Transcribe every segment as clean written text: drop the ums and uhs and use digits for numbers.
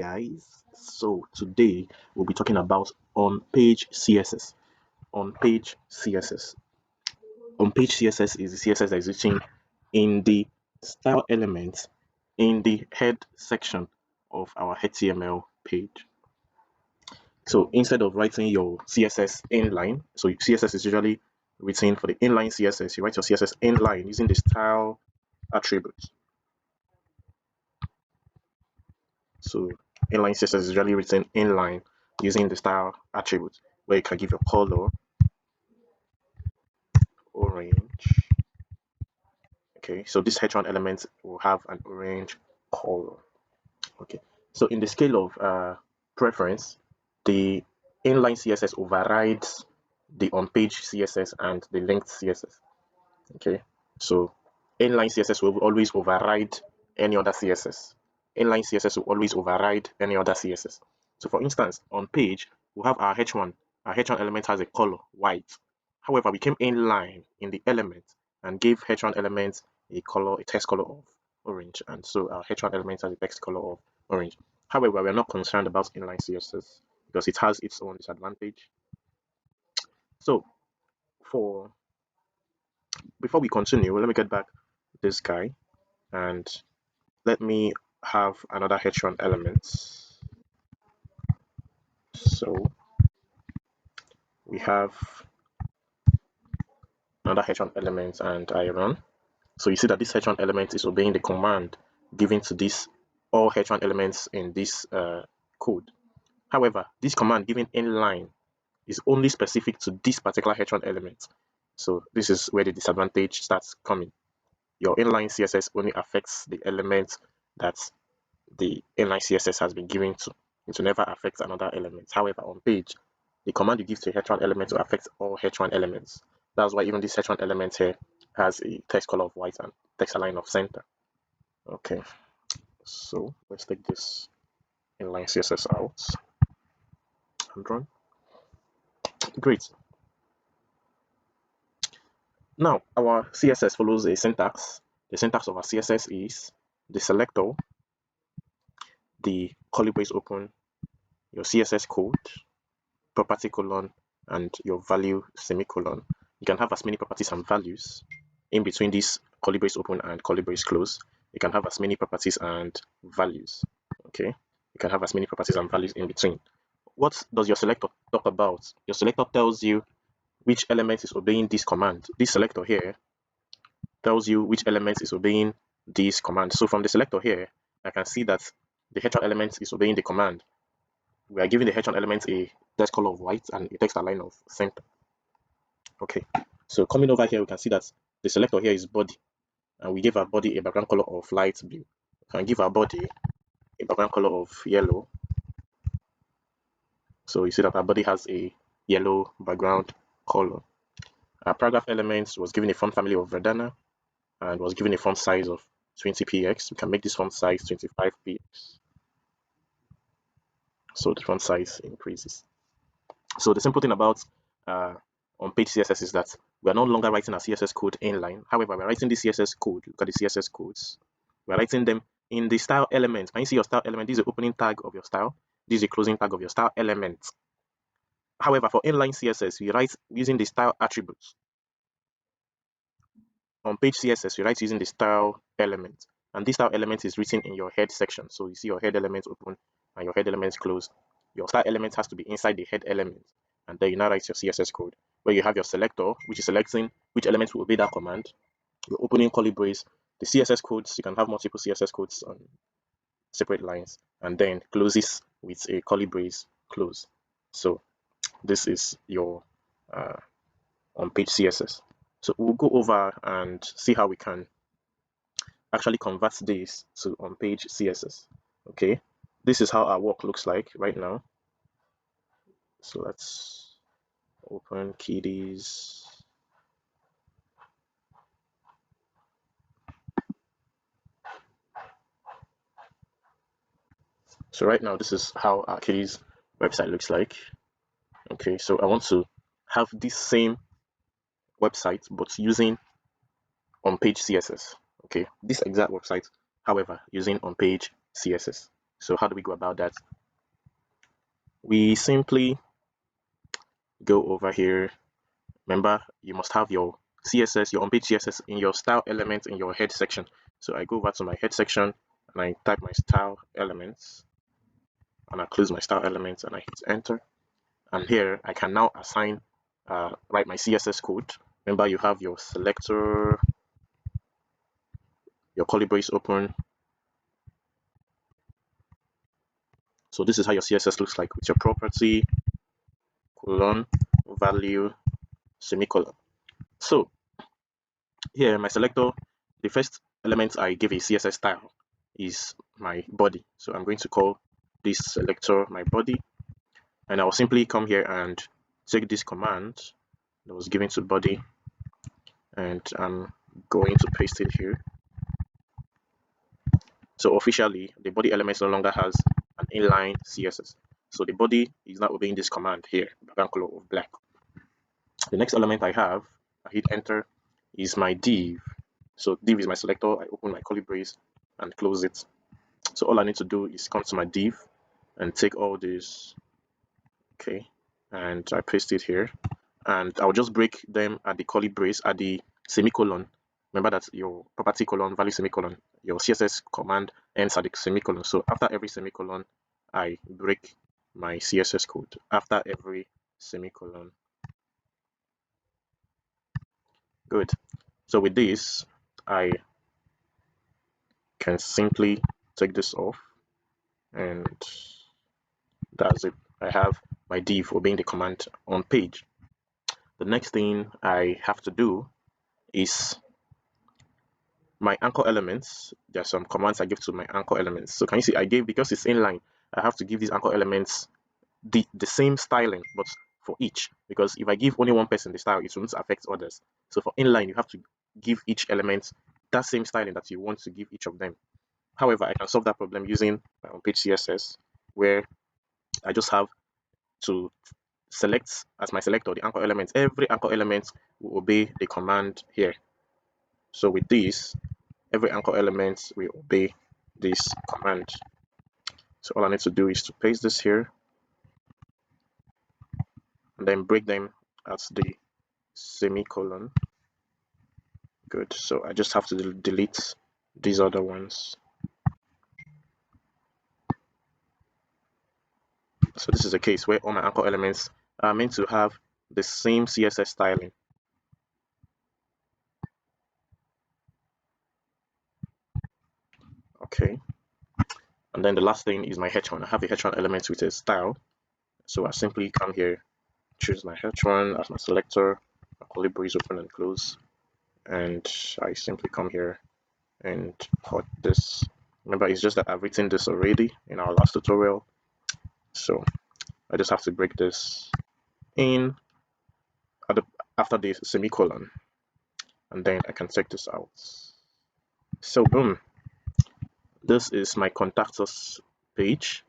Guys, so today we'll be talking about on-page CSS. On-page CSS. On-page CSS is the CSS that is written in the style element in the head section of our HTML page. So instead of writing your CSS inline, so CSS is usually written for the inline CSS. You write your CSS inline using the style attribute. So inline CSS is usually written inline using the style attribute, where you can give your color orange. Okay, so this H1 element will have an orange color. Okay, so in the scale of preference, the inline CSS overrides the on-page CSS and the linked CSS. Okay, so inline CSS will always override any other CSS. Inline CSS will always override any other CSS. So for instance, on page, we have our H1. Our H1 element has a color, white. However, we came inline in the element and gave H1 element a color, a text color of orange. And so our H1 element has a text color of orange. However, we're not concerned about inline CSS because it has its own disadvantage. So for before we continue, let me get back this guy and let me have another H1 element. So we have another H1 element and I run. So you see that this H1 element is obeying the command given to this all H1 elements in this code. However, this command given inline is only specific to this particular H1 element. So this is where the disadvantage starts coming. Your inline CSS only affects the element that the inline CSS has been given to. It will never affect another element. However, on page, the command you give to H1 element will affect all H1 elements. That's why even this H1 element here has a text color of white and text align of center. Okay, so let's take this inline CSS out and run. Great. Now our CSS follows a syntax. The syntax of our CSS is the selector, the curly brace open, your CSS code, property colon, and your value semicolon. You can have as many properties and values in between this curly brace open and curly brace close. You can have as many properties and values. Okay, you can have as many properties and values in between. What does your selector talk about? Your selector tells you which element is obeying this command. This selector here tells you which element is obeying this command. So from the selector here, I can see that the H1 element is obeying the command. We are giving the H1 element a text color of white and a text align of center. Okay, so coming over here, we can see that the selector here is body, and we give our body a background color of light blue. We can give our body a background color of yellow. So you see that our body has a yellow background color. Our paragraph elements was given a font family of Verdana and was given a font size of 20px. We can make this font size 25px. So the font size increases. So the simple thing about on-page CSS is that we are no longer writing our CSS code inline. However, we're writing the CSS code. Look at the CSS codes. We're writing them in the style element. Can you see your style element? This is the opening tag of your style. This is the closing tag of your style element. However, for inline CSS, we write using the style attributes. On page CSS, we write using the style element. And this style element is written in your head section. So you see your head element open and your head element closed. Your style element has to be inside the head element. And then you now write your CSS code, where you have your selector, which is selecting which element will obey that command. Your opening curly brace, the CSS codes, you can have multiple CSS codes on separate lines, and then closes with a curly brace close. So this is your on-page CSS. So we'll go over and see how we can actually convert this to on-page CSS. Okay, this is how our work looks like right now. So let's open Kitties. So right now, this is how our Kitties website looks like. Okay, so I want to have this same website, but using on-page CSS. Okay, this exact website, however, using on-page CSS. So how do we go about that? We simply go over here. Remember, you must have your CSS, your on-page CSS in your style element in your head section. So I go over to my head section and I type my style elements and I close my style elements and I hit enter. And here I can now assign, write my CSS code. Remember, you have your selector, your curly brace open. So this is how your CSS looks like with your property, colon, value, semicolon. So here, my selector, the first element I give a CSS style is my body. So I'm going to call this selector my body, and I'll simply come here and take this command that was given to body, and I'm going to paste it here. So officially, the body element no longer has an inline CSS. So the body is not obeying this command here, background color of black. The next element I have, I hit enter, is my div. So div is my selector. I open my curly brace and close it. So all I need to do is come to my div and take all this, okay, and I paste it here. And I'll just break them at the curly brace at the semicolon. Remember that your property colon, value semicolon, your CSS command ends at the semicolon. So after every semicolon, I break my CSS code. After every semicolon. Good. So with this, I can simply take this off, and that's it. I have my div obeying the command on page. The next thing I have to do is my anchor elements. There are some commands I give to my anchor elements. So can you see I gave, because it's inline, I have to give these anchor elements the same styling, but for each, because if I give only one person the style, it won't affect others. So for inline, you have to give each element that same styling that you want to give each of them. However, I can solve that problem using my on-page CSS, where I just have to select as my selector the anchor elements. Every anchor element will obey the command here. So with this, every anchor element will obey this command. So all I need to do is to paste this here and then break them at the semicolon. Good. So I just have to delete these other ones. So this is a case where all my anchor elements are meant to have the same CSS styling. Okay. And then the last thing is my h1. I have a h1 element with a style. So I simply come here, choose my h1 as my selector, my curly brace open and close, and I simply come here and put this. Remember, it's just that I've written this already in our last tutorial. So I just have to break this in at after the semicolon, and then I can take this out. So boom, this is my contact us page,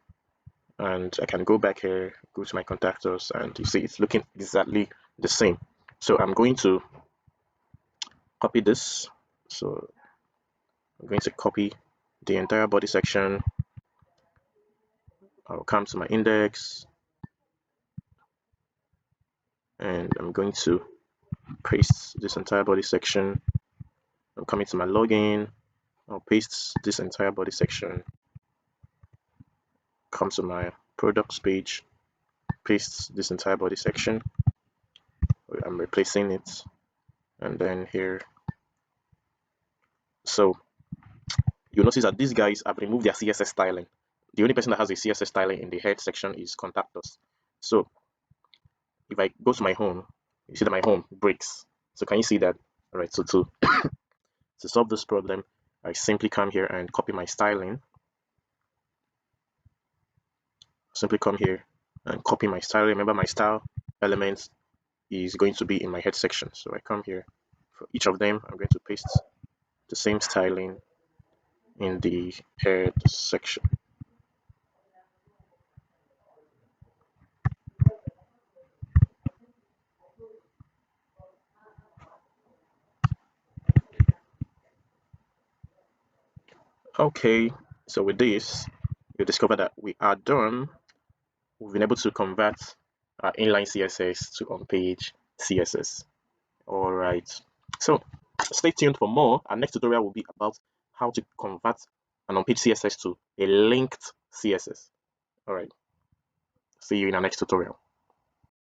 and I can go back here, go to my contact us, and you see it's looking exactly the same. So I'm going to copy this. So I'm going to copy the entire body section. I'll come to my index, and I'm going to paste this entire body section. I'm coming to my login. I'll paste this entire body section. Come to my products page, paste this entire body section. I'm replacing it, and then here. So you'll notice that these guys have removed their CSS styling. The only person that has a CSS styling in the head section is contact us. So if I go to my home, you see that my home breaks. So can you see that? All right, so to solve this problem, I simply come here and copy my styling. Simply come here and copy my styling. Remember, my style element is going to be in my head section. So I come here. For each of them, I'm going to paste the same styling in the head section. Okay, so with this, you discover that we are done. We've been able to convert our inline CSS to on-page CSS. All right. So stay tuned for more. Our next tutorial will be about how to convert an on-page CSS to a linked CSS. All right. See you in our next tutorial.